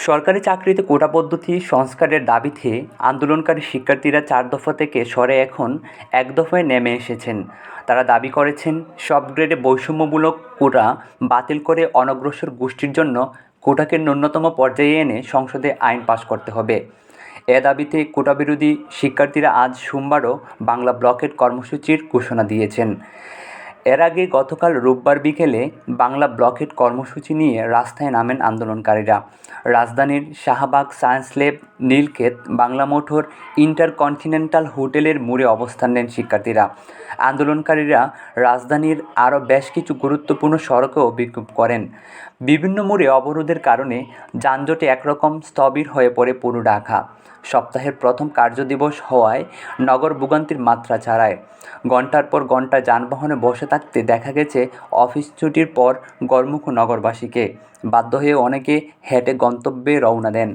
সরকারি চাকরিতে কোটা পদ্ধতি সংস্কারের দাবিতে আন্দোলনকারী শিক্ষার্থীরা 4 দফা থেকে সরে এখন 1 দফায় নেমে এসেছেন। তারা দাবি করেছেন, সব গ্রেডে বৈষম্যমূলক কোটা বাতিল করে অনগ্রসর গোষ্ঠীর জন্য কোটাকে ন্যূনতম পর্যায়ে এনে সংসদে আইন পাস করতে হবে। এ দাবিতে কোটাবিরোধী শিক্ষার্থীরা আজ সোমবারও বাংলা ব্লকেট কর্মসূচির ঘোষণা দিয়েছেন। এর আগে গতকাল রোববার বিকেলে বাংলা ব্লকেট কর্মসূচি নিয়ে রাস্তায় নামেন আন্দোলনকারীরা। রাজধানীর Shahbag, science lab, Nilkhet, Bangla motor, intercontinental হোটেলের মোড়ে অবস্থান নেন শিক্ষার্থীরা। আন্দোলনকারীরা রাজধানীর আরও বেশ কিছু গুরুত্বপূর্ণ সড়কেও বিক্ষোভ করেন। বিভিন্ন মোড়ে অবরোধের কারণে যানজটে একরকম স্থবির হয়ে পড়ে পুরো ঢাকা। সপ্তাহের প্রথম কার্যদিবস হওয়ায় নগর ভোগান্তির মাত্রা ছাড়ায় ঘণ্টার পর ঘণ্টা যানবাহনে বসে থাকতে দেখা গেছে অফিস ছুটির পর গড়মুখ নগরবাসীকে। বাধ্য হয়ে অনেকে হেঁটে গন্তব্যে রওনা দেন।